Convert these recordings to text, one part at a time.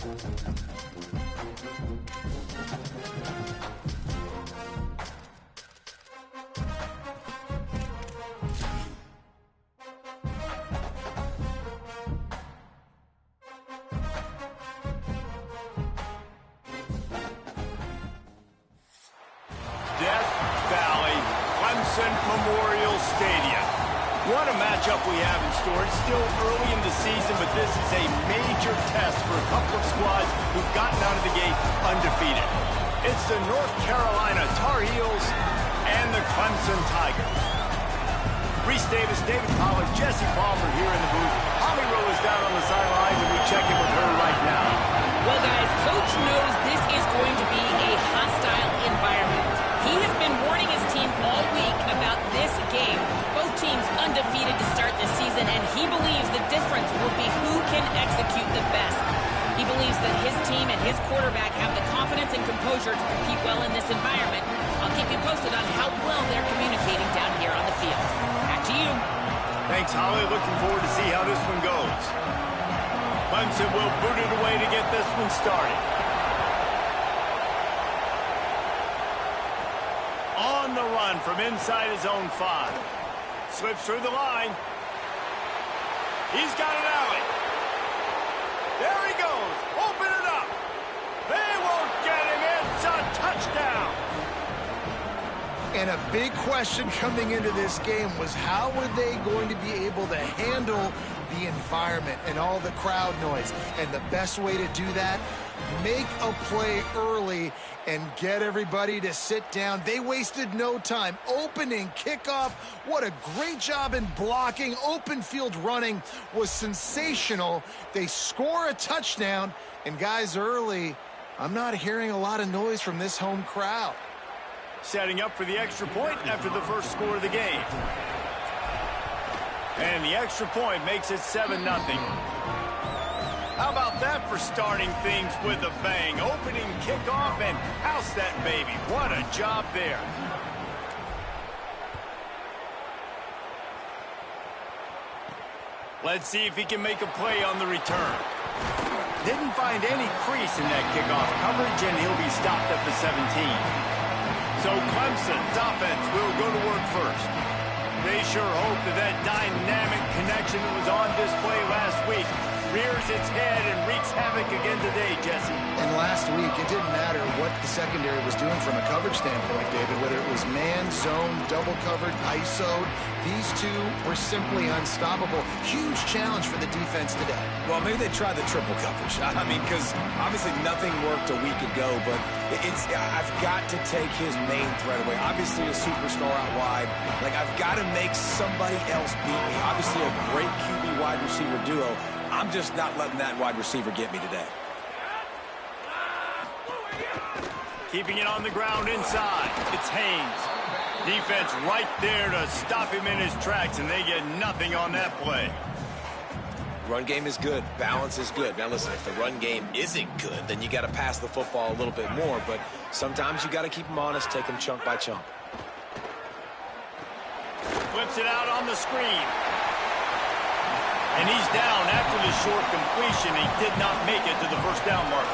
Clemson Memorial Stadium. What a matchup we have in store. It's still early in the season, but this is a major test for a couple of squads who've gotten out of the gate undefeated. It's the North Carolina Tar Heels and the Clemson Tigers. Reese Davis, David Pollard, Jesse Palmer here in the booth. Holly Rowe is down on the sideline, and we check in with her right now. Well, guys, Coach knows this is going to be a hostile environment. He has been warning his team all week about this game. Both teams undefeated to start this season, and he believes the difference will be who can execute the best. He believes that his team and his quarterback have the confidence and composure to compete well in this environment. I'll keep you posted on how well they're communicating down here on the field. Back to you. Thanks, Holly. Looking forward to see how this one goes. Clemson will boot it away to get this one started. On the run from inside his own 5. Slips through the line. He's got an alley. There he goes. Open it up. They won't get him. It's a touchdown. And a big question coming into this game was how were they going to be able to handle the environment and all the crowd noise? And the best way to do that, make a play early and get everybody to sit down. They wasted no time. Opening, kickoff, what a great job in blocking. Open field running was sensational. They score a touchdown, and guys, early, I'm not hearing a lot of noise from this home crowd. Setting up for the extra point after the first score of the game. And the extra point makes it 7-0. How about that for starting things with a bang? Opening kickoff and house that baby. What a job there. Let's see if he can make a play on the return. Didn't find any crease in that kickoff coverage, and he'll be stopped at the 17. So Clemson's offense will go to work first. They sure hope that dynamic connection that was on display last week rears its head and wreaks havoc again today, Jesse. And last week, it didn't matter what the secondary was doing from a coverage standpoint, David, whether it was man, zone, double covered, ISO'd. These two were simply unstoppable. Huge challenge for the defense today. Well, maybe they tried the triple coverage. I mean, because obviously nothing worked a week ago, but I've got to take his main threat away. Obviously a superstar out wide. Like, I've got to make somebody else beat me. Obviously a great QB wide receiver duo. I'm just not letting that wide receiver get me today. Keeping it on the ground inside. It's Haynes. Defense right there to stop him in his tracks, and they get nothing on that play. Run game is good. Balance is good. Now listen, if the run game isn't good, then you got to pass the football a little bit more, but sometimes you got to keep them honest, take them chunk by chunk. Flips it out on the screen. And he's down after the short completion. He did not make it to the first down marker.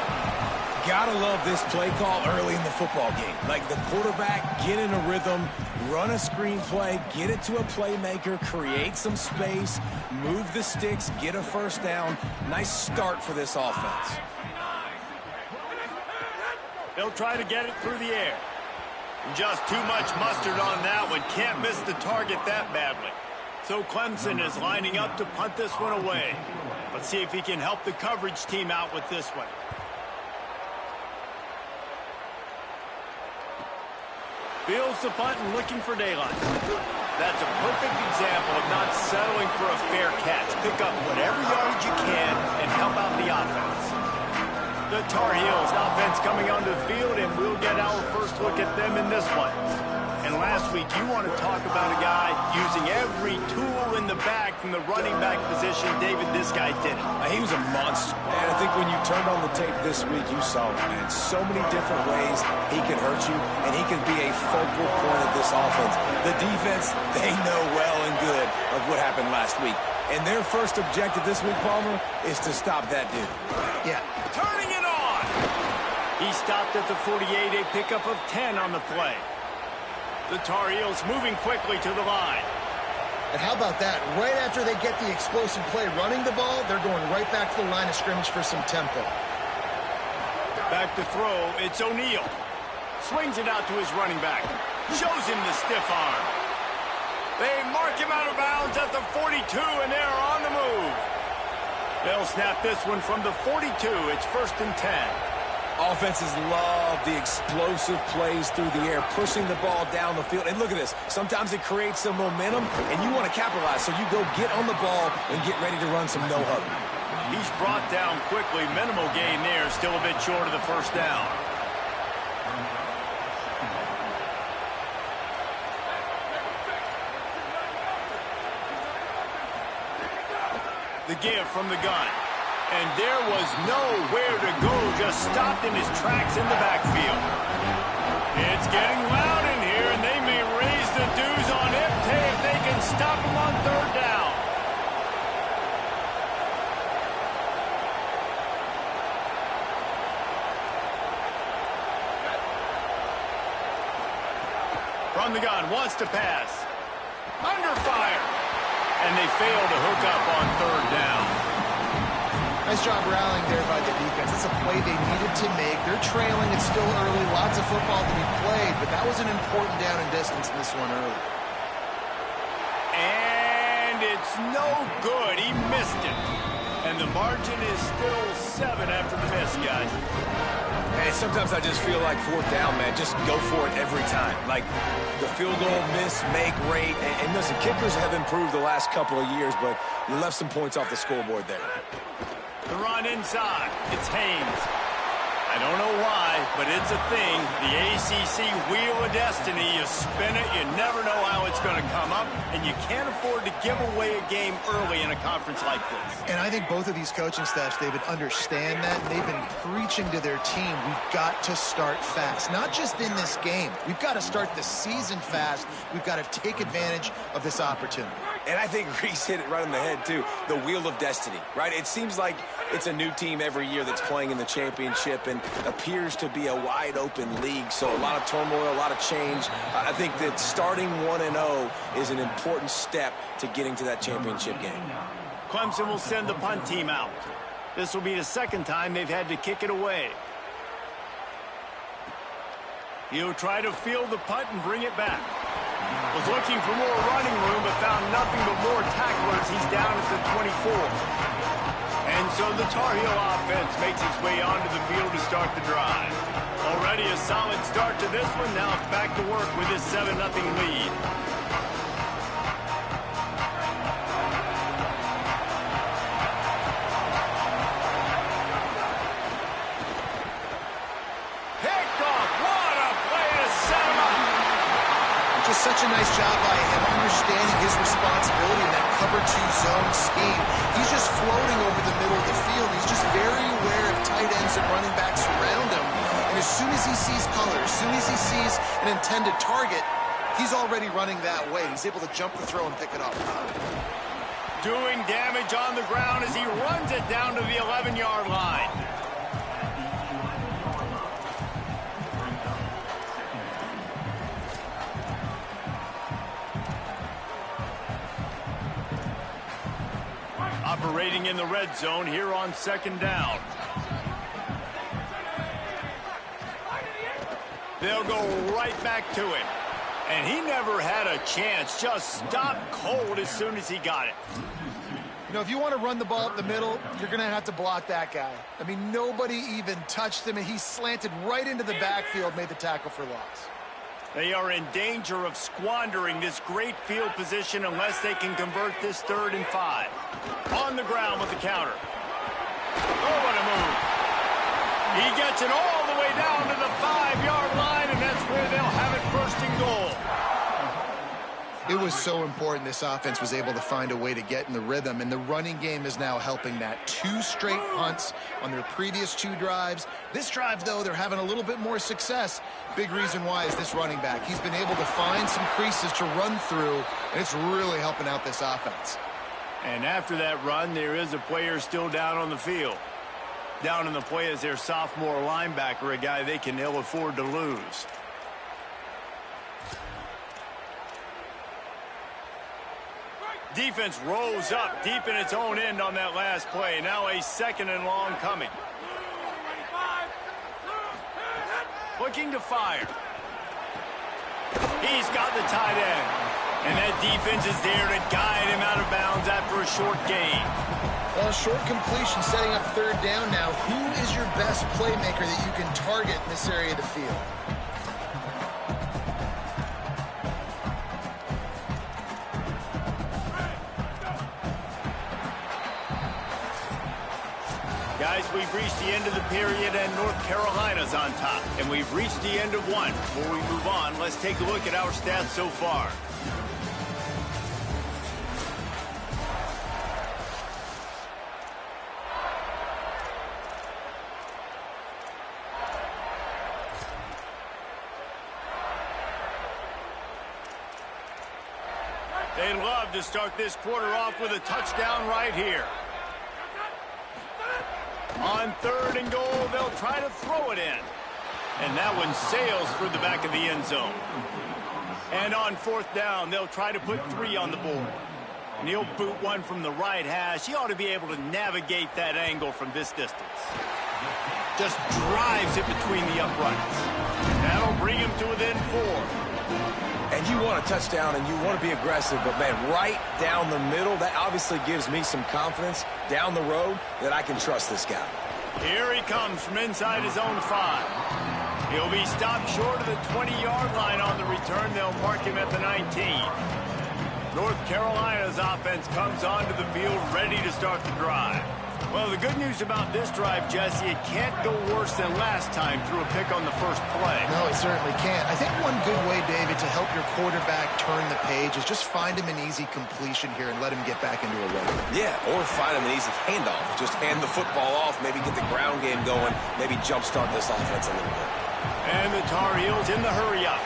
Gotta love this play call early in the football game. Like the quarterback, get in a rhythm, run a screen play, get it to a playmaker, create some space, move the sticks, get a first down. Nice start for this offense. They'll try to get it through the air. Just too much mustard on that one. Can't miss the target that badly. So Clemson is lining up to punt this one away. Let's see if he can help the coverage team out with this one. Fields the punt and looking for daylight. That's a perfect example of not settling for a fair catch. Pick up whatever yardage you can and help out the offense. The Tar Heels offense coming onto the field, and we'll get our first look at them in this one. And last week, you want to talk about a guy using every tool in the bag from the running back position. David, this guy did it. He was a monster. And I think when you turned on the tape this week, you saw it, man. So many different ways he can hurt you, and he can be a focal point of this offense. The defense, they know well and good of what happened last week. And their first objective this week, Palmer, is to stop that dude. Yeah. Turning it on. He stopped at the 48, a pickup of 10 on the play. The Tar Heels moving quickly to the line. And how about that? Right after they get the explosive play running the ball, they're going right back to the line of scrimmage for some tempo. Back to throw, it's O'Neal. Swings it out to his running back. Shows him the stiff arm. They mark him out of bounds at the 42, and they're on the move. They'll snap this one from the 42. It's 1st and 10. Offenses love the explosive plays through the air, pushing the ball down the field. And look at this. Sometimes it creates some momentum, and you want to capitalize. So you go get on the ball and get ready to run some no-huddle. He's brought down quickly. Minimal gain there. Still a bit short of the first down. The give from the gun. And there was nowhere to go, just stopped in his tracks in the backfield. It's getting loud in here, and they may raise the dues on Iptay if they can stop him on 3rd down. From the gun, wants to pass. Under fire. And they fail to hook up on 3rd down. Nice job rallying there by the defense. It's a play they needed to make. They're trailing. It's still early. Lots of football to be played, but that was an important down and distance in this one early. And it's no good. He missed it. And the margin is still 7 after the miss, guys. Man, sometimes I just feel like 4th down, man. Just go for it every time. Like the field goal miss, make rate. And listen, kickers have improved the last couple of years, but you left some points off the scoreboard there. The run inside. It's Haynes. I don't know why, but it's a thing. The ACC Wheel of Destiny. You spin it, you never know how it's going to come up, and you can't afford to give away a game early in a conference like this. And I think both of these coaching staffs, David, understand that. They've been preaching to their team, we've got to start fast. Not just in this game. We've got to start the season fast. We've got to take advantage of this opportunity. And I think Reese hit it right on the head, too. The Wheel of Destiny, right? It seems like it's a new team every year that's playing in the championship and appears to be a wide-open league. So a lot of turmoil, a lot of change. I think that starting 1-0 is an important step to getting to that championship game. Clemson will send the punt team out. This will be the 2nd time they've had to kick it away. He'll try to field the punt and bring it back. Was looking for more running room, but found nothing but more tacklers. He's down at the 24. And so the Tar Heel offense makes its way onto the field to start the drive. Already a solid start to this one. Now it's back to work with his 7-0 lead. Such a nice job by him, understanding his responsibility in that cover 2 zone scheme. He's just floating over the middle of the field. He's just very aware of tight ends and running backs around him. And as soon as he sees color, as soon as he sees an intended target, he's already running that way. He's able to jump the throw and pick it up. Doing damage on the ground as he runs it down to the 11-yard line. Operating in the red zone here on 2nd down. They'll go right back to him. And he never had a chance. Just stopped cold as soon as he got it. You know, if you want to run the ball up the middle, you're going to have to block that guy. I mean, nobody even touched him, and he slanted right into the backfield, made the tackle for loss. They are in danger of squandering this great field position unless they can convert this 3rd and 5. On the ground with the counter. Oh, what a move. He gets it all the way down to the 5-yard line, and that's where they'll have it 1st and goal. It was so important this offense was able to find a way to get in the rhythm, and the running game is now helping that. 2 straight punts on their previous 2 drives. This drive, though, they're having a little bit more success. Big reason why is this running back. He's been able to find some creases to run through, and it's really helping out this offense. And after that run, there is a player still down on the field. down in the play as their sophomore linebacker, a guy they can ill afford to lose. Defense rolls up deep in its own end on that last play. Now a 2nd and long coming. Looking to fire. He's got the tight end. And that defense is there to guide him out of bounds after a short gain. Well, short completion setting up 3rd down now. Who is your best playmaker that you can target in this area of the field? Guys, we've reached the end of the period, and North Carolina's on top. And we've reached the end of one. Before we move on, let's take a look at our stats so far. They'd love to start this quarter off with a touchdown right here. On 3rd and goal, they'll try to throw it in. And that one sails through the back of the end zone. And on 4th down, they'll try to put 3 on the board. And he'll boot one from the right hash. He ought to be able to navigate that angle from this distance. Just drives it between the uprights. That'll bring him to within 4. And you want a touchdown and you want to be aggressive, but, man, right down the middle, that obviously gives me some confidence down the road that I can trust this guy. Here he comes from inside his own 5. He'll be stopped short of the 20-yard line on the return. They'll mark him at the 19. North Carolina's offense comes onto the field ready to start the drive. Well, the good news about this drive, Jesse, it can't go worse than last time through a pick on the first play. No, it certainly can't. I think one good way, David, to help your quarterback turn the page is just find him an easy completion here and let him get back into a rhythm. Yeah, or find him an easy handoff. Just hand the football off, maybe get the ground game going, maybe jumpstart this offense a little bit. And the Tar Heels in the hurry up.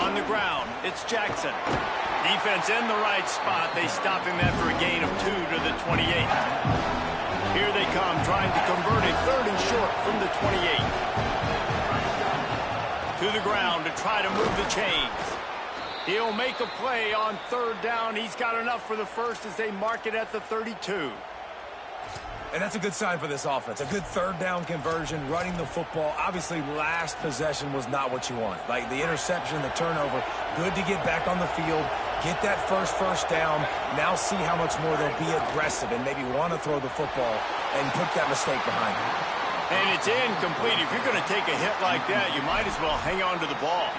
On the ground, it's Jackson. Defense in the right spot. They stop him after a gain of 2 to the 28. Here they come, trying to convert it 3rd and short from the 28. To the ground to try to move the chains. He'll make a play on 3rd down. He's got enough for the first as they mark it at the 32. And that's a good sign for this offense. A good 3rd down conversion, running the football. Obviously, last possession was not what you want. Like the interception, the turnover. Good to get back on the field, get that first down. Now see how much more they'll be aggressive and maybe want to throw the football and put that mistake behind them. And it's incomplete. If you're going to take a hit like that, you might as well hang on to the ball.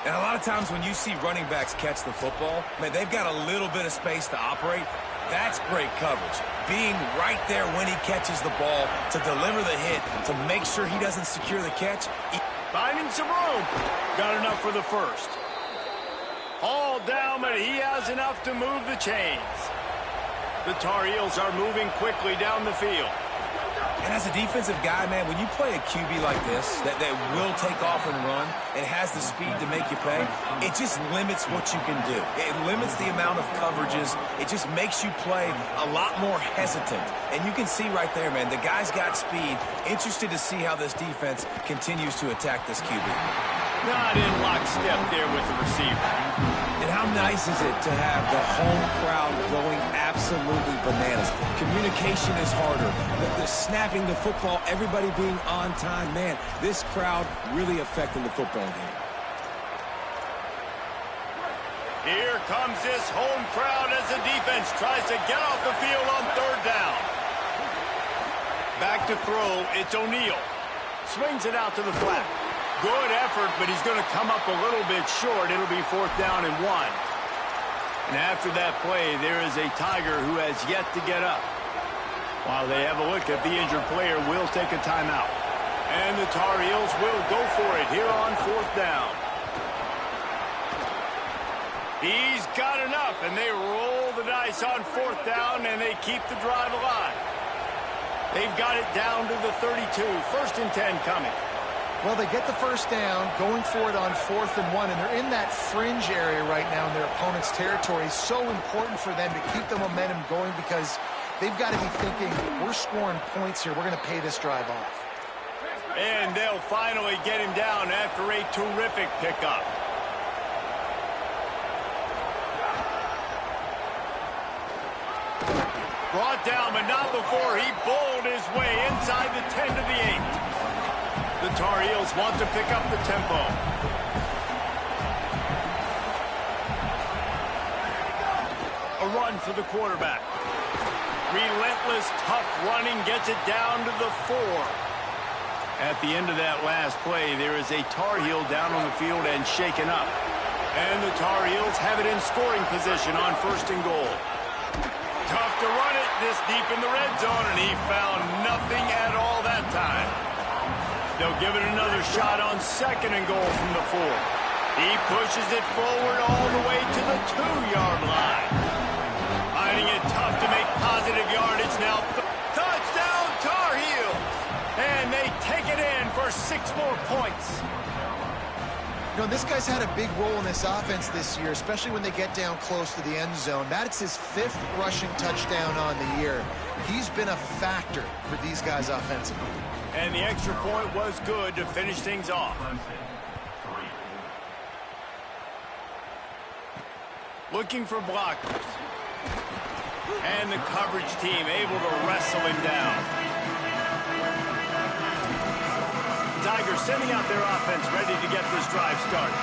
And a lot of times when you see running backs catch the football, man, they've got a little bit of space to operate. That's great coverage. Being right there when he catches the ball to deliver the hit, to make sure he doesn't secure the catch. Finding some room. Got enough for the first. All down, but he has enough to move the chains. The Tar Heels are moving quickly down the field. And as a defensive guy, man, when you play a QB like this, that will take off and run and has the speed to make you pay, it just limits what you can do. It limits the amount of coverages. It just makes you play a lot more hesitant. And you can see right there, man, the guy's got speed. Interested to see how this defense continues to attack this QB. Not in lockstep there with the receiver. And how nice is it to have the home crowd going absolutely bananas? Communication is harder. The snapping the football, everybody being on time. Man, this crowd really affecting the football game. Here comes this home crowd as the defense tries to get off the field on 3rd down. Back to throw, it's O'Neal. Swings it out to the flat. Good effort, but he's going to come up a little bit short. It'll be 4th down and 1. And after that play, there is a Tiger who has yet to get up. While they have a look at the injured player, will take a timeout. And the Tar Heels will go for it here on 4th down. He's got enough, and they roll the dice on 4th down, and they keep the drive alive. They've got it down to the 32. 1st and 10 coming. Well, they get the first down, going for it on 4th and 1, and they're in that fringe area right now in their opponent's territory. So important for them to keep the momentum going because they've got to be thinking, we're scoring points here. We're going to pay this drive off. And they'll finally get him down after a terrific pickup. Brought down, but not before he bowled his way inside the 10 to the 8. The Tar Heels want to pick up the tempo. A run for the quarterback. Relentless, tough running gets it down to the 4. At the end of that last play, there is a Tar Heel down on the field and shaken up. And the Tar Heels have it in scoring position on 1st and goal. Tough to run it this deep in the red zone, and he found nothing at all that time. They'll give it another shot on 2nd and goal from the 4. He pushes it forward all the way to the 2-yard line. Finding it tough to make positive yardage now. Touchdown, Tar Heels! And they take it in for 6 more points. You know, this guy's had a big role in this offense this year, especially when they get down close to the end zone. That's his 5th rushing touchdown on the year. He's been a factor for these guys offensively. And the extra point was good to finish things off. Looking for blockers. And the coverage team able to wrestle him down. Tigers sending out their offense ready to get this drive started.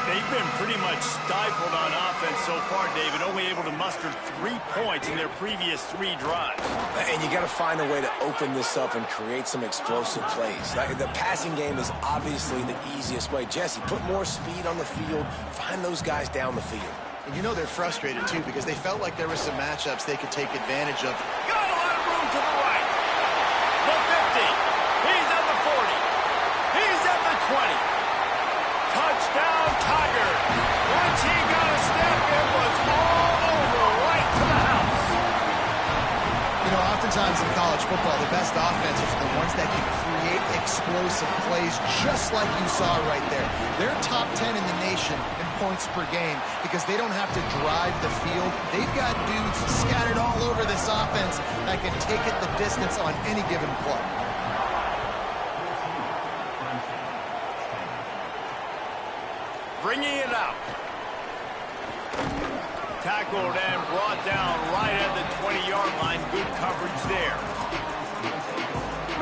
They've been pretty much stifled on offense so far, David, only able to muster 3 points in their previous 3 drives. And you got to find a way to open this up and create some explosive plays. The passing game is obviously the easiest way. Jesse, put more speed on the field, find those guys down the field. And you know they're frustrated, too, because they felt like there were some matchups they could take advantage of. Got a lot of room to the right. The 50. He's at the 40. He's at the 20. Touchdown, Tiger. Once he got a step, it was all over right to the house. You know, oftentimes in college football, the best offenses are the ones that can create explosive plays, just like you saw right there. They're top 10 in the nation in points per game because they don't have to drive the field. They've got dudes scattered all over this offense that can take it the distance on any given play. Bringing it out. Tackled and brought down right at the 20-yard line. Good coverage there.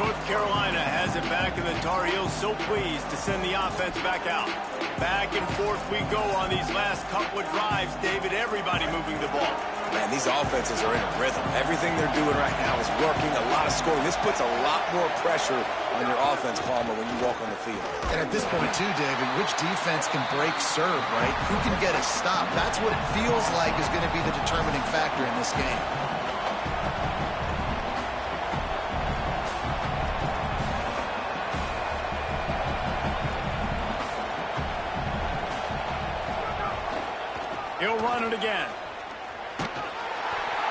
North Carolina has it back, and the Tar Heels so pleased to send the offense back out. Back and forth we go on these last couple of drives, David. Everybody moving the ball. Man, these offenses are in a rhythm. Everything they're doing right now is working, a lot of scoring. This puts a lot more pressure on your offense, Palmer, when you walk on the field. And at this point, too, David, which defense can break serve, right? Who can get a stop? That's what it feels like is going to be the determining factor in this game. He'll run it again.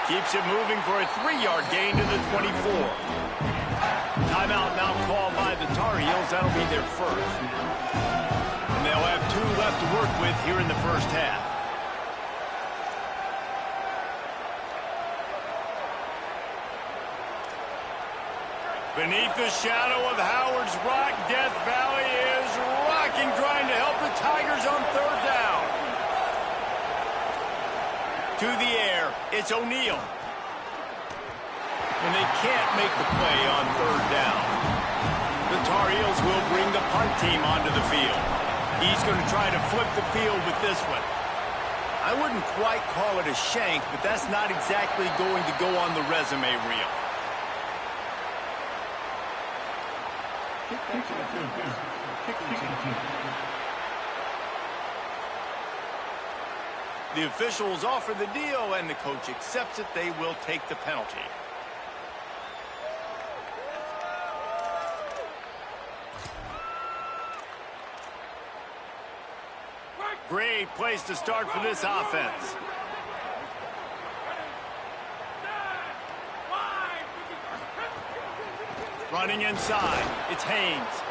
Keeps it moving for a 3-yard gain to the 24. Timeout now called by the Tar Heels. That'll be their first. And they'll have 2 left to work with here in the first half. Beneath the shadow of Howard's Rock, Death Valley is rocking, trying to help the Tigers on 3rd down. To the air, it's O'Neal. And they can't make the play on 3rd down. The Tar Heels will bring the punt team onto the field. He's going to try to flip the field with this one. I wouldn't quite call it a shank, but that's not exactly going to go on the resume reel. The officials offer the deal, and the coach accepts it. They will take the penalty. Great place to start for this offense. Running inside, it's Haynes.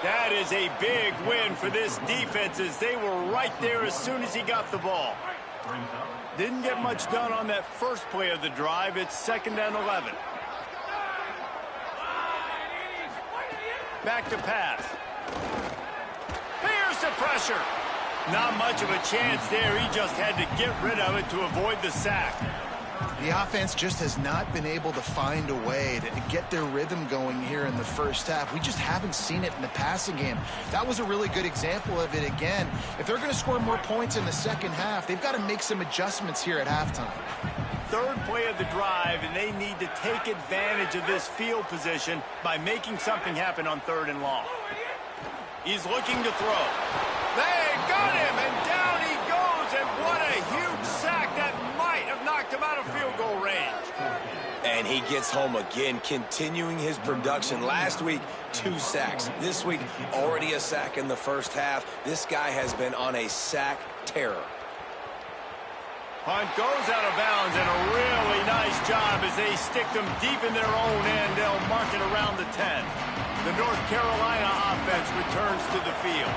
That is a big win for this defense as they were right there as soon as he got the ball. Didn't get much done on that first play of the drive. It's 2nd and 11. Back to pass. Here's the pressure. Not much of a chance there. He just had to get rid of it to avoid the sack. The offense just has not been able to find a way to get their rhythm going here in the first half. We just haven't seen it in the passing game. That was a really good example of it again. If they're going to score more points in the second half, they've got to make some adjustments here at halftime. Third play of the drive, and they need to take advantage of this field position by making something happen on 3rd and long. He's looking to throw. They got him, and down he goes, and what a huge sack that might have knocked him out of field goal range. And he gets home again, continuing his production. Last week, 2 sacks. This week, already a sack in the first half. This guy has been on a sack terror. Punt goes out of bounds, and a really nice job as they stick them deep in their own end. They'll mark it around the 10. The North Carolina offense returns to the field.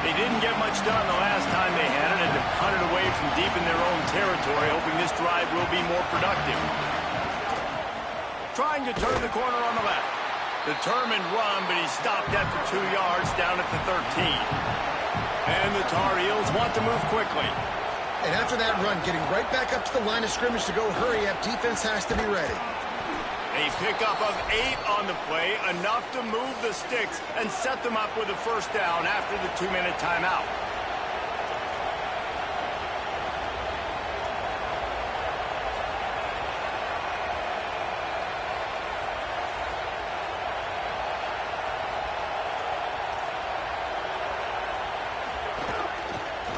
They didn't get much done the last time they had it, and to punt it away from deep in their own territory, hoping this drive will be more productive. Trying to turn the corner on the left. Determined run, but he stopped after 2 yards down at the 13. And the Tar Heels want to move quickly. And after that run, getting right back up to the line of scrimmage to go hurry up, defense has to be ready. A pickup of 8 on the play, enough to move the sticks and set them up with a first down after the 2-minute timeout.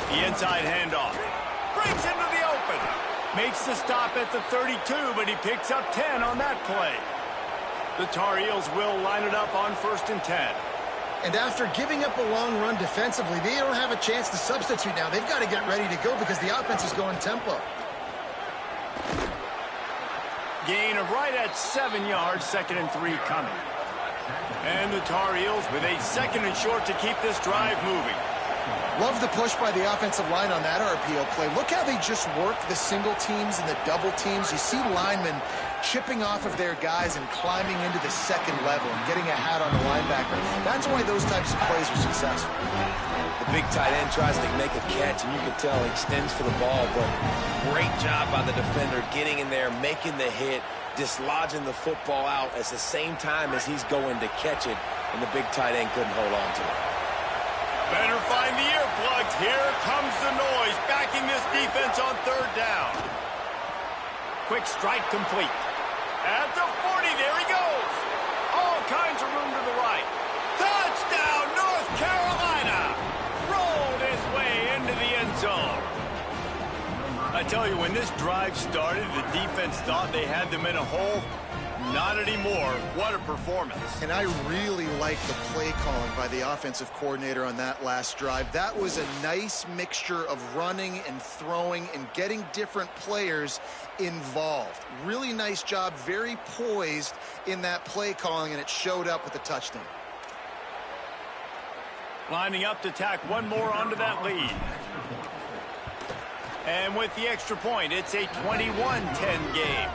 The inside handoff. Brings into the open. Makes the stop at the 32, but he picks up 10 on that play. The Tar Heels will line it up on 1st and 10. And after giving up a long run defensively, they don't have a chance to substitute now. They've got to get ready to go because the offense is going tempo. Gain of right at 7 yards, 2nd and 3 coming. And the Tar Heels with a 2nd and short to keep this drive moving. Love the push by the offensive line on that RPO play. Look how they just work the single teams and the double teams. You see linemen chipping off of their guys and climbing into the 2nd level and getting a hat on the linebacker. That's why those types of plays are successful. The big tight end tries to make a catch, and you can tell he extends for the ball, but great job by the defender getting in there, making the hit, dislodging the football out at the same time as he's going to catch it, and the big tight end couldn't hold on to it. Better find the earplugs. Here comes the noise, backing this defense on 3rd down. Quick strike complete. At the 40, there he goes. All kinds of room to the right. Touchdown, North Carolina. Rolled his way into the end zone. I tell you, when this drive started, the defense thought they had them in a hole. Not anymore. What a performance. And I really like the play calling by the offensive coordinator on that last drive. That was a nice mixture of running and throwing and getting different players involved. Really nice job, very poised in that play calling, and it showed up with the touchdown. Lining up to tack one more onto that lead. And with the extra point, it's a 21-10 game.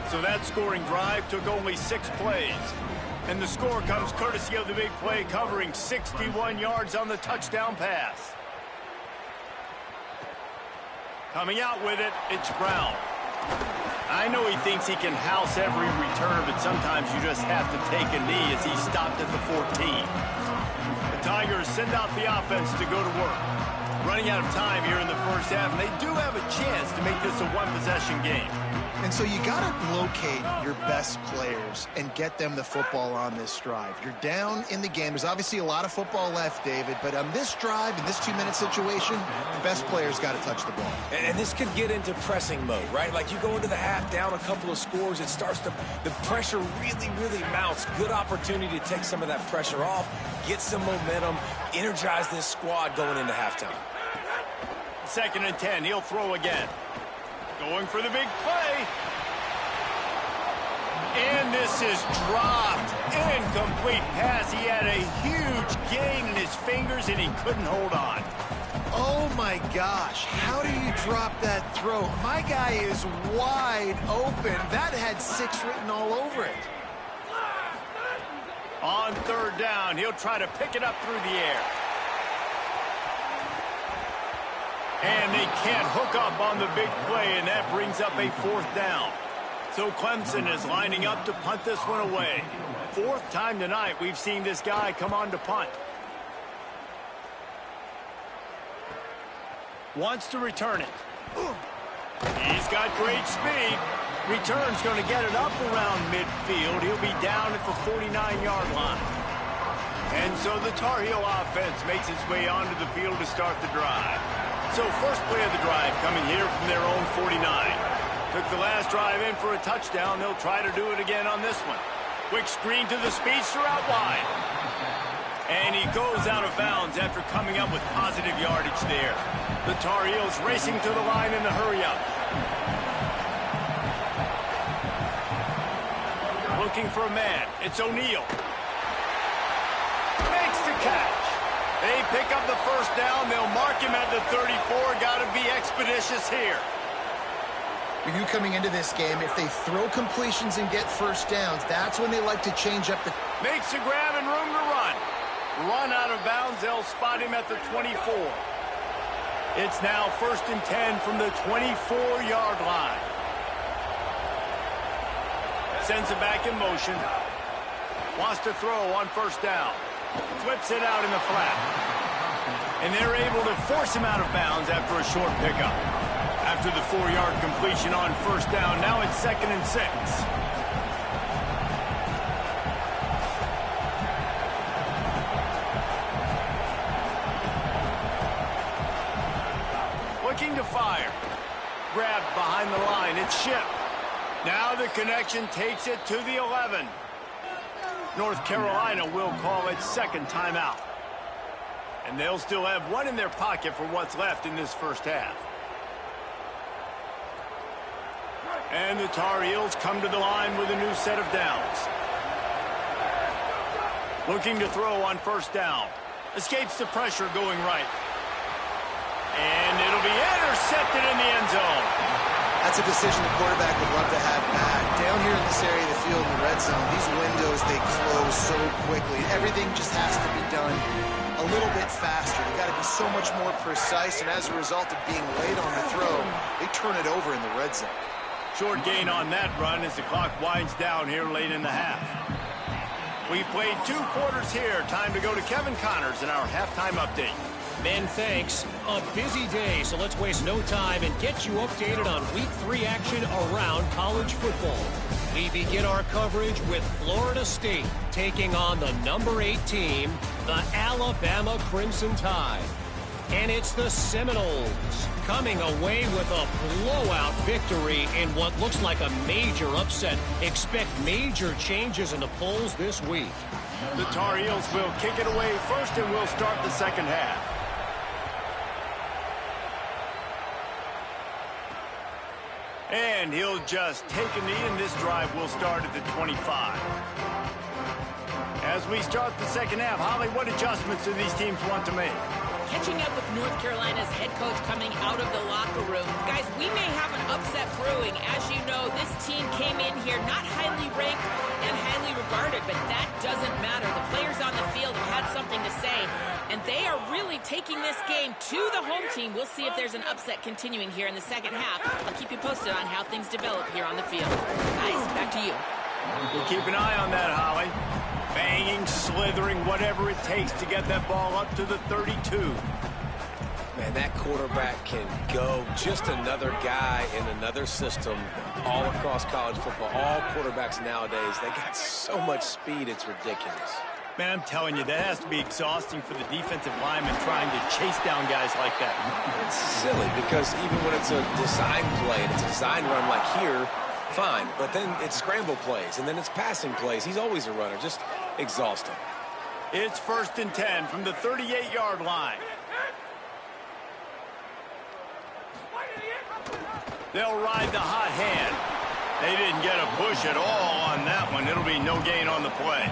So that scoring drive took only 6 plays. And the score comes courtesy of the big play covering 61 yards on the touchdown pass. Coming out with it, it's Brown. I know he thinks he can house every return, but sometimes you just have to take a knee as he stopped at the 14. The Tigers send out the offense to go to work. Running out of time here in the first half, and they do have a chance to make this a one-possession game. And so you got to locate your best players and get them the football on this drive. You're down in the game. There's obviously a lot of football left, David, but on this drive, in this 2-minute situation, the best players got to touch the ball. And this could get into pressing mode, right? Like you go into the half down a couple of scores, it starts to, the pressure really mounts. Good opportunity to take some of that pressure off, get some momentum, energize this squad going into halftime. 2nd and 10, he'll throw again. Going for the big play. And this This is dropped. Incomplete pass. He had a huge gain in his fingers, and he couldn't hold on. Oh, my gosh. How do you drop that throw? My guy is wide open. That had 6 written all over it. On third down, he'll try to pick it up through the air. And they can't hook up on the big play, and that brings up a 4th down. So Clemson is lining up to punt this one away. 4th time tonight we've seen this guy come on to punt. Wants to return it. He's got great speed. Return's going to get it up around midfield. He'll be down at the 49-yard line. And so the Tar Heel offense makes its way onto the field to start the drive. So first play of the drive coming here from their own 49. Took the last drive in for a touchdown. They'll try to do it again on this one. Quick screen to the speedster out wide. And he goes out of bounds after coming up with positive yardage there. The Tar Heels racing to the line in the hurry-up. Looking for a man. It's O'Neal. Makes the catch. They pick up the first down. They'll mark him at the 34. Got to be expeditious here. We knew coming into this game, if they throw completions and get first downs, that's when they like to change up the... Makes a grab and room to run. Run out of bounds. They'll spot him at the 24. It's now 1st and 10 from the 24-yard line. Sends it back in motion. Wants to throw on first down. Flips it out in the flat. And they're able to force him out of bounds after a short pickup. After the 4-yard completion on first down, now it's 2nd and 6. Looking to fire. Grabbed behind the line. It's Ship. Now the connection takes it to the 11. North Carolina will call its 2nd timeout. And they'll still have one in their pocket for what's left in this first half. And the Tar Heels come to the line with a new set of downs. Looking to throw on first down. Escapes the pressure going right. And it'll be intercepted in the end zone. That's a decision the quarterback would love to have back. Down here in this area of the field in the red zone, these windows, they close so quickly. Everything just has to be done a little bit faster. They've got to be so much more precise, and as a result of being late on the throw, they turn it over in the red zone. Short gain on that run as the clock winds down here late in the half. We've played 2 quarters here. Time to go to Kevin Connors in our halftime update. Men, thanks. A busy day, so let's waste no time and get you updated on Week 3 action around college football. We begin our coverage with Florida State taking on the number 8 team, the Alabama Crimson Tide. And it's the Seminoles coming away with a blowout victory in what looks like a major upset. Expect major changes in the polls this week. The Tar Heels will kick it away first, and we'll start the second half. And he'll just take a knee, and this drive will start at the 25. As we start the second half, Holly, what adjustments do these teams want to make? Catching up with North Carolina's head coach coming out of the locker room. Guys, we may have an upset brewing. As you know, this team came in here not highly ranked and highly regarded, but that doesn't matter. The players on the field have had something to say, and they are really taking this game to the home team. We'll see if there's an upset continuing here in the second half. I'll keep you posted on how things develop here on the field. Guys, back to you. We'll keep an eye on that, Holly. Banging, slithering, whatever it takes to get that ball up to the 32. Man, that quarterback can go. Just another guy in another system all across college football. All quarterbacks nowadays, they got so much speed, it's ridiculous. Man, I'm telling you, that has to be exhausting for the defensive lineman trying to chase down guys like that. It's silly because even when it's a design play and it's a design run like here, fine, but then it's scramble plays, and then it's passing plays. He's always a runner, just exhausting. It's 1st and 10 from the 38-yard line. They'll ride the hot hand. They didn't get a push at all on that one. It'll be no gain on the play.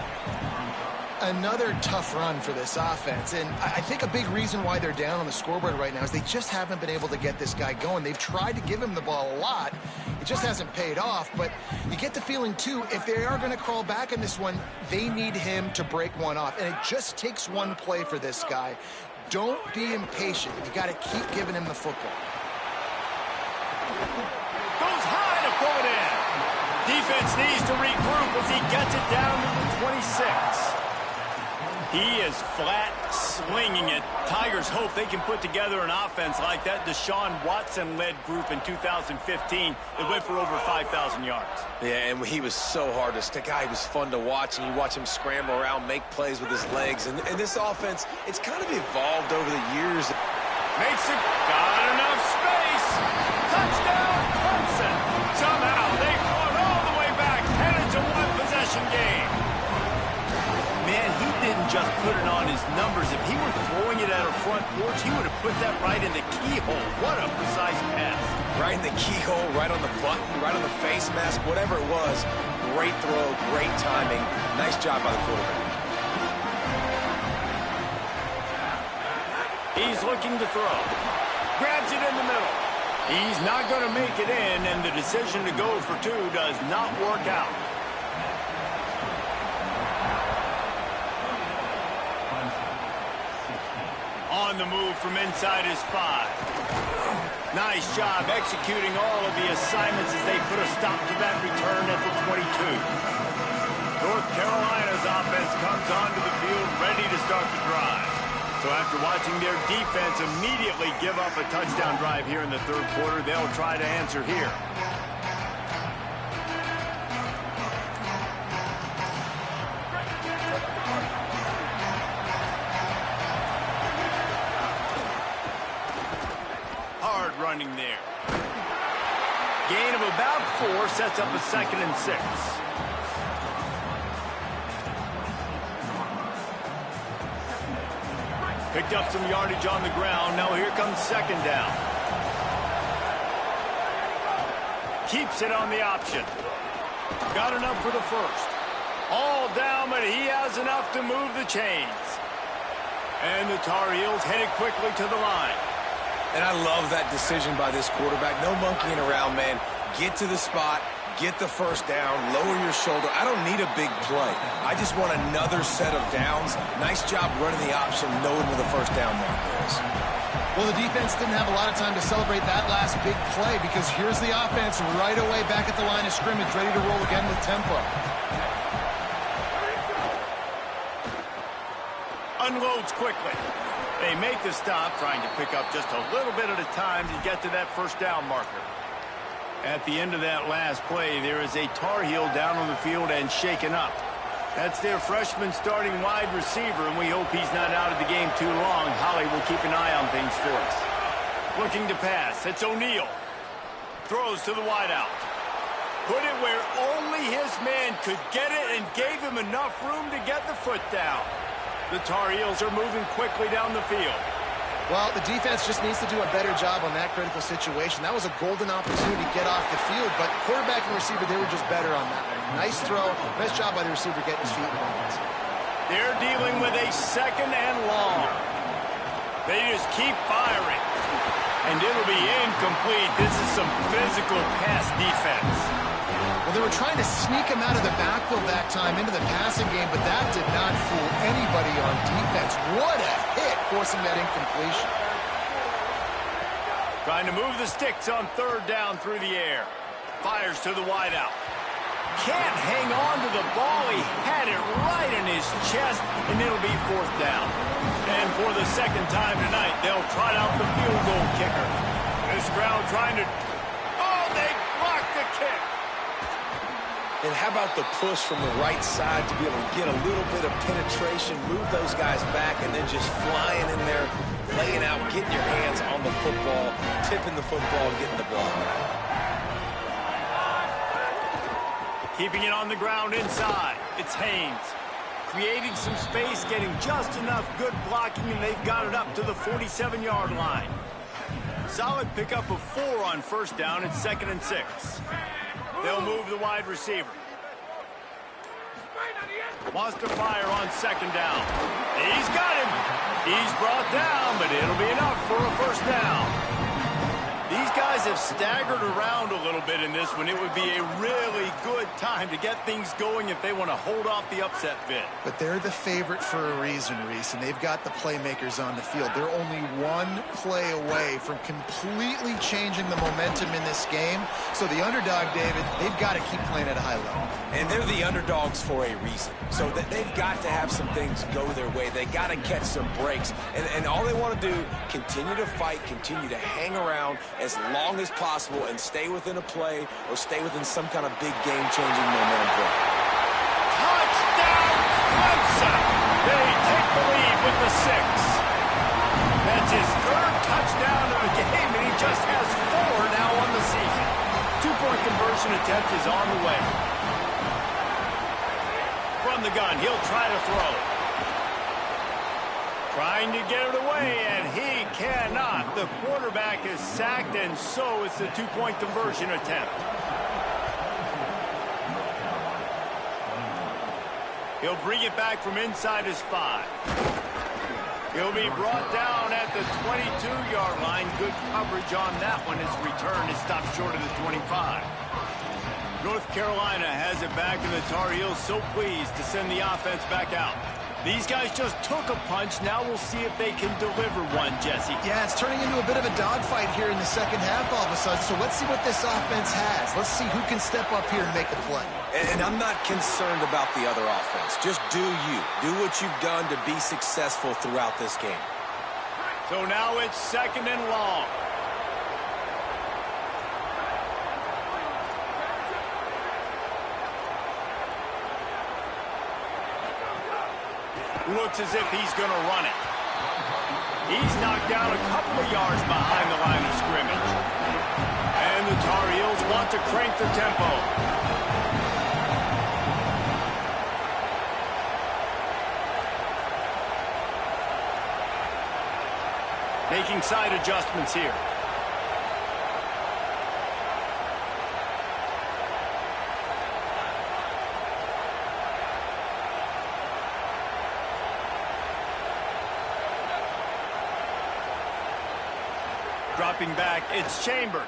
Another tough run for this offense, and I think a big reason why they're down on the scoreboard right now is they just haven't been able to get this guy going. They've tried to give him the ball a lot. It just hasn't paid off, but you get the feeling, too, if they are going to crawl back in this one, they need him to break one off, and it just takes one play for this guy. Don't be impatient. You got to keep giving him the football. Goes high to pull it in. Defense needs to regroup as he gets it down to the 26. He is flat slinging it. Tigers hope they can put together an offense like that Deshaun Watson-led group in 2015 that went for over 5,000 yards. Yeah, and he was so hard to stick out. He was fun to watch, and you watch him scramble around, make plays with his legs. And this offense, it's kind of evolved over the years. Makes it, got enough space. Touchdown, Clemson. Somehow they fought all the way back, and it's a one-possession game. Man, he didn't just put it on his numbers. If he were throwing it at a front porch, he would have put that right in the keyhole. What a precise pass. Right in the keyhole, right on the button, right on the face mask, whatever it was. Great throw, great timing. Nice job by the quarterback. He's looking to throw. Grabs it in the middle. He's not going to make it in, and the decision to go for two does not work out. On the move from inside his 5. Nice job executing all of the assignments as they put a stop to that return at the 22. North Carolina's offense comes onto the field ready to start the drive. So after watching their defense immediately give up a touchdown drive here in the third quarter, they'll try to answer here. Running there. Gain of about 4 sets up a 2nd and 6. Picked up some yardage on the ground. Now here comes 2nd down. Keeps it on the option. Got enough for the first. All down, but he has enough to move the chains. And the Tar Heels headed quickly to the line. And I love that decision by this quarterback. No monkeying around, man. Get to the spot, get the first down, lower your shoulder. I don't need a big play. I just want another set of downs. Nice job running the option, knowing where the first down marker is. Well, the defense didn't have a lot of time to celebrate that last big play because here's the offense right away back at the line of scrimmage, ready to roll again with tempo. Unloads quickly. They make the stop, trying to pick up just a little bit at a time to get to that first down marker. At the end of that last play, there is a Tar Heel down on the field and shaken up. That's their freshman starting wide receiver, and we hope he's not out of the game too long. Holly will keep an eye on things for us. Looking to pass. It's O'Neal. Throws to the wideout. Put it where only his man could get it and gave him enough room to get the foot down. The Tar Heels are moving quickly down the field. Well, the defense just needs to do a better job on that critical situation. That was a golden opportunity to get off the field, but quarterback and receiver, they were just better on that one. Nice throw. Nice job by the receiver getting his feet in bounds. They're dealing with a 2nd and long. They just keep firing. And it'll be incomplete. This is some physical pass defense. Well, they were trying to sneak him out of the backfield that time into the passing game, but that did not fool anybody on defense. What a hit, forcing that incompletion. Trying to move the sticks on 3rd down through the air. Fires to the wideout. Can't hang on to the ball. He had it right in his chest, and it'll be 4th down. And for the 2nd time tonight, they'll trot out the field goal kicker. This crowd trying to... Oh, they blocked the kick. And how about the push from the right side to be able to get a little bit of penetration, move those guys back, and then just flying in there, laying out, getting your hands on the football, tipping the football, getting the ball. Keeping it on the ground inside. It's Haynes. Creating some space, getting just enough good blocking, and they've got it up to the 47-yard line. Solid pickup of 4 on 1st down. It's 2nd and 6. They'll move the wide receiver. Wants to fire on second down. He's got him. He's brought down, but it'll be enough for a first down. These guys have staggered around a little bit in this one. It would be a really good time to get things going if they want to hold off the upset bid. But they're the favorite for a reason, Reese, and they've got the playmakers on the field. They're only one play away from completely changing the momentum in this game. So the underdog, David, they've got to keep playing at a high level. And they're the underdogs for a reason. So that they've got to have some things go their way. They got to catch some breaks. And all they want to do, continue to fight, continue to hang around as long as possible and stay within a play or stay within some kind of big game-changing momentum play. Touchdown, Clemson! They take the lead with the 6. That's his 3rd touchdown of the game, and he just has 4 now on the season. 2-point conversion attempt is on the way. From the gun, he'll try to throw. Trying to get it away, and he cannot. The quarterback is sacked, and so it's the 2-point conversion attempt. He'll bring it back from inside his 5. He'll be brought down at the 22-yard line. Good coverage on that one. His return is stopped short of the 25. North Carolina has it back, and the Tar Heels so pleased to send the offense back out. These guys just took a punch. Now we'll see if they can deliver one, Jesse. Yeah, it's turning into a bit of a dogfight here in the second half all of a sudden. So let's see what this offense has. Let's see who can step up here and make a play. And I'm not concerned about the other offense. Just do you. Do what you've done to be successful throughout this game. So now it's 2nd and long. Looks as if he's going to run it. He's knocked down a couple of yards behind the line of scrimmage. And the Tar Heels want to crank the tempo. Making side adjustments here. Dropping back, it's Chambers.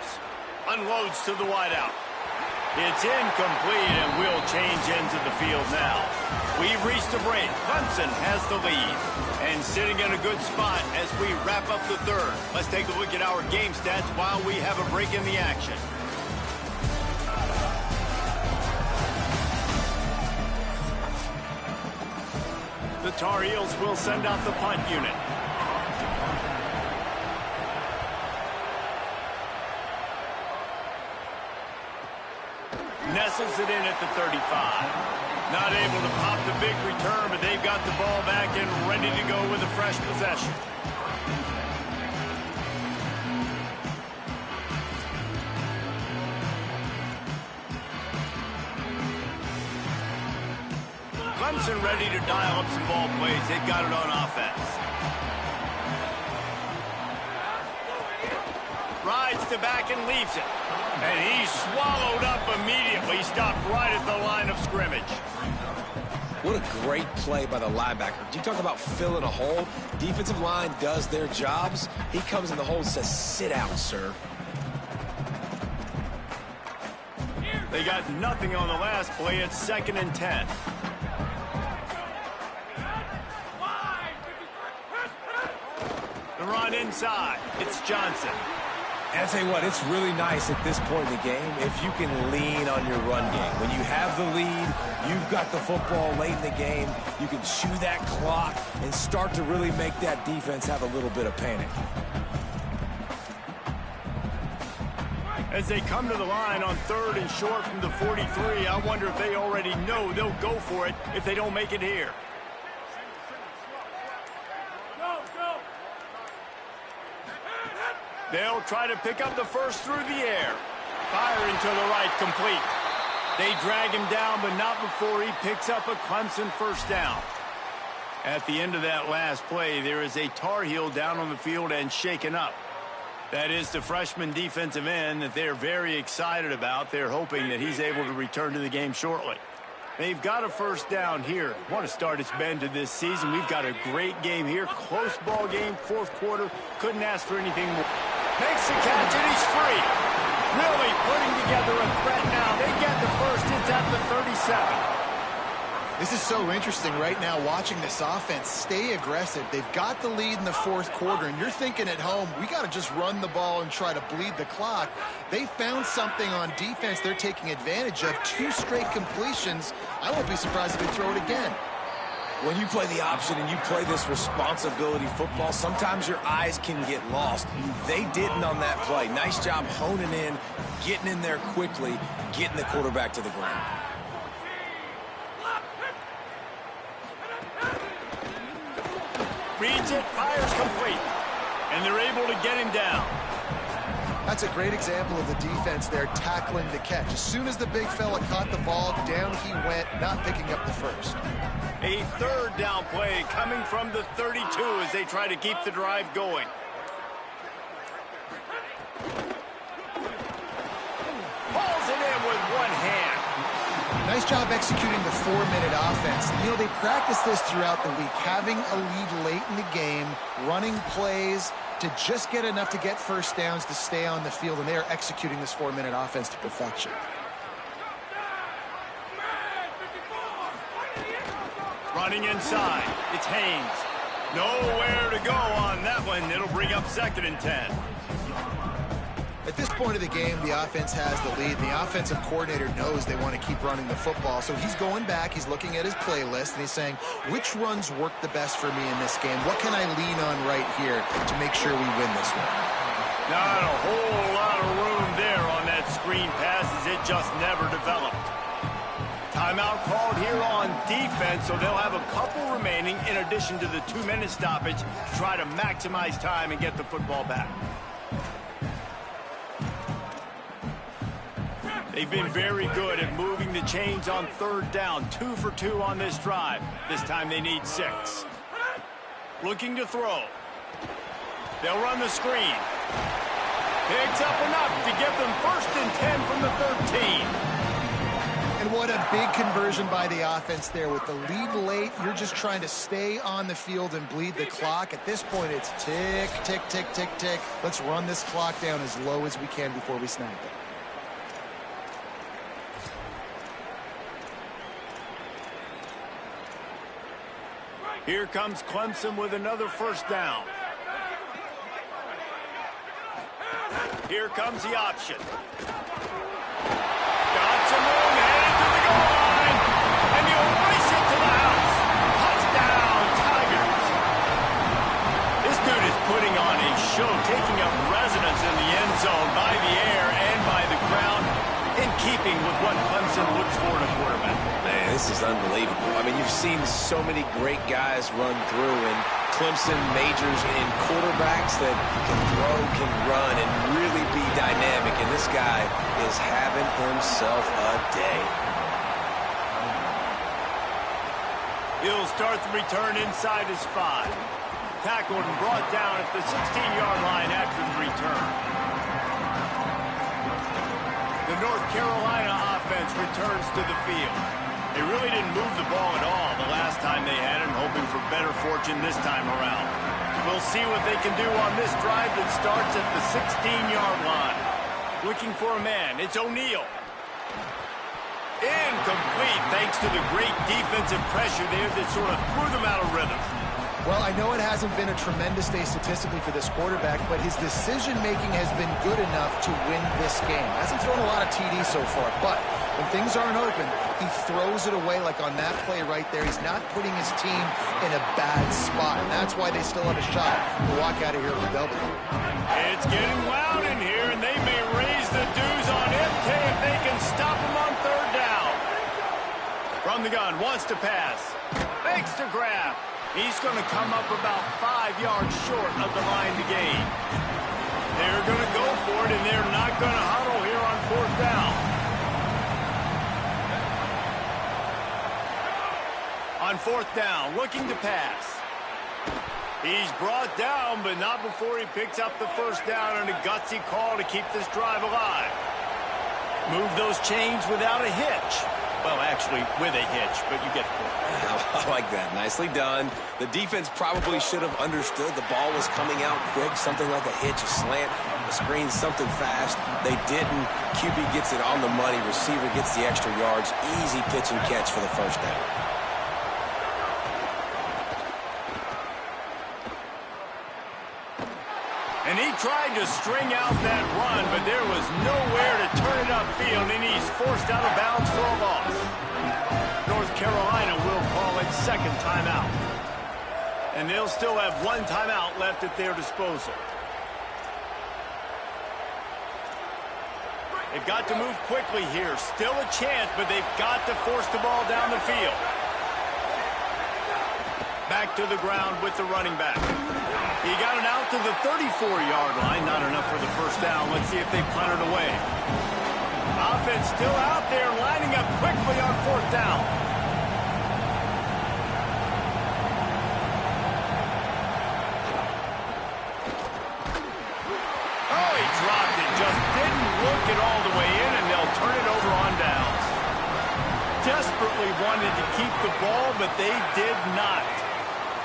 Unloads to the wideout. It's incomplete, and we'll change ends of the field now. We've reached the break. Clemson has the lead. And sitting in a good spot as we wrap up the 3rd. Let's take a look at our game stats while we have a break in the action. The Tar Heels will send out the punt unit. Nestles it in at the 35. Not able to pop the big return, but they've got the ball back and ready to go with a fresh possession. Clemson ready to dial up some ball plays. They've got it on offense. Rides the back and leaves it. And he's swallowed up immediately. Stopped right at the line of scrimmage. What a great play by the linebacker. You talk about filling a hole. Defensive line does their jobs. He comes in the hole and says, sit down, sir. They got nothing on the last play. It's 2nd and 10. The run inside. It's Johnson. And I tell you what, it's really nice at this point in the game if you can lean on your run game. When you have the lead, you've got the football late in the game, you can chew that clock and start to really make that defense have a little bit of panic. As they come to the line on 3rd and short from the 43, I wonder if they already know they'll go for it if they don't make it here. They'll try to pick up the first through the air. Firing to the right, complete. They drag him down, but not before he picks up a Clemson first down. At the end of that last play, there is a Tar Heel down on the field and shaken up. That is the freshman defensive end that they're very excited about. They're hoping that he's able to return to the game shortly. They've got a first down here. Want to start its bend to this season. We've got a great game here. Close ball game, fourth quarter. Couldn't ask for anything more. Makes the catch, and he's free. Really putting together a threat now. They get the first. It's at the 37. This is so interesting right now, watching this offense stay aggressive. They've got the lead in the fourth quarter, and you're thinking at home, we got to just run the ball and try to bleed the clock. They found something on defense they're taking advantage of. 2 straight completions. I won't be surprised if they throw it again. When you play the option and you play this responsibility football, sometimes your eyes can get lost. They didn't on that play. Nice job honing in, getting in there quickly, getting the quarterback to the ground. Reads it, fires complete, and they're able to get him down. That's a great example of the defense there tackling the catch. As soon as the big fella caught the ball, down he went, not picking up the first. A third down play coming from the 32 as they try to keep the drive going. Pulls it in with one hand. Nice job executing the 4-minute offense. You know, they practice this throughout the week, having a lead late in the game, running plays to just get enough to get first downs to stay on the field, and they are executing this 4-minute offense to perfection. Running inside, it's Haynes. Nowhere to go on that one. It'll bring up 2nd and 10. At this point of the game, the offense has the lead. The offensive coordinator knows they want to keep running the football. So he's going back, he's looking at his playlist, and he's saying, which runs work the best for me in this game? What can I lean on right here to make sure we win this one? Not a whole lot of room there on that screen pass as it just never developed. Timeout called here on defense, so they'll have a couple remaining in addition to the 2-minute stoppage to try to maximize time and get the football back. They've been very good at moving the chains on 3rd down. 2 for 2 on this drive. This time they need 6. Looking to throw. They'll run the screen. Picks up enough to give them 1st and 10 from the 13. And what a big conversion by the offense there. With the lead late, you're just trying to stay on the field and bleed the clock. At this point, it's tick, tick, tick, tick, tick. Let's run this clock down as low as we can before we snap it. Here comes Clemson with another first down. Here comes the option. Got some room, headed to the goal line, and he'll race it to the house. Touchdown, Tigers. This dude is putting on a show, taking up residence in the end zone by the air and by the crowd, in keeping with what Clemson looks for in a quarterback. Man, this is unbelievable. I mean, you've seen so many great guys run through, and Clemson majors in quarterbacks that can throw, can run, and really be dynamic. And this guy is having himself a day. He'll start the return inside his 5. Tackled and brought down at the 16-yard line after the return. The North Carolina offense returns to the field. They really didn't move the ball at all the last time they had it, hoping for better fortune this time around. We'll see what they can do on this drive that starts at the 16-yard line. Looking for a man. It's O'Neal. Incomplete thanks to the great defensive pressure there that sort of threw them out of rhythm. Well, I know it hasn't been a tremendous day statistically for this quarterback, but his decision-making has been good enough to win this game. Hasn't thrown a lot of TDs so far, but when things aren't open, he throws it away like on that play right there. He's not putting his team in a bad spot, and that's why they still have a shot to walk out of here with a W. It's getting loud in here, and they may raise the dues on MK if they can stop him on 3rd down. From the gun, wants to pass. Makes the grab. He's going to come up about 5 yards short of the line to gain. They're going to go for it, and they're not going to huddle here on 4th down. On 4th down, looking to pass. He's brought down, but not before he picks up the first down on a gutsy call to keep this drive alive. Move those chains without a hitch. Well, actually, with a hitch, but you get the point. I like that. Nicely done. The defense probably should have understood the ball was coming out quick, something like a hitch, a slant, a screen, something fast. They didn't. QB gets it on the money. Receiver gets the extra yards. Easy pitch and catch for the first down. And he tried to string out that run, but there was nowhere to turn it upfield, and he's forced out of bounds for a loss. North Carolina will call it second timeout. And they'll still have one timeout left at their disposal. They've got to move quickly here. Still a chance, but they've got to force the ball down the field. Back to the ground with the running back. He got it out to the 34-yard line. Not enough for the first down. Let's see if they punt it away. Offense still out there, lining up quickly on fourth down. Oh, he dropped it. Just didn't look it all the way in, and they'll turn it over on downs. Desperately wanted to keep the ball, but they did not.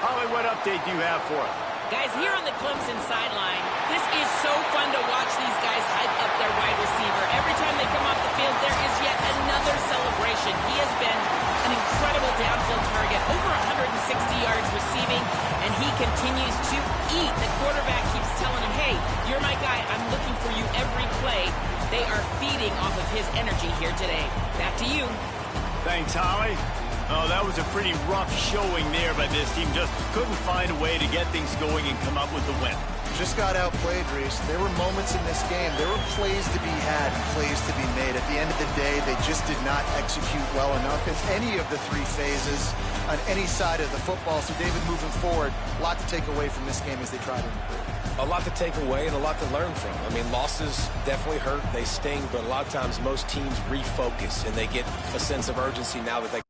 Holly, what update do you have for us? Guys, here on the Clemson sideline, this is so fun to watch these guys hype up their wide receiver. Every time they come off the field, there is yet another celebration. He has been an incredible downfield target, over 160 yards receiving, and he continues to eat. The quarterback keeps telling him, hey, you're my guy. I'm looking for you every play. They are feeding off of his energy here today. Back to you. Thanks, Holly. Oh, that was a pretty rough showing there by this team. Just couldn't find a way to get things going and come up with the win. Just got outplayed, Reese. There were moments in this game. There were plays to be had, plays to be made. At the end of the day, they just did not execute well enough in any of the three phases on any side of the football. So, David, moving forward, a lot to take away from this game as they try to improve. A lot to take away and a lot to learn from. I mean, losses definitely hurt. They sting, but a lot of times most teams refocus and they get a sense of urgency now that they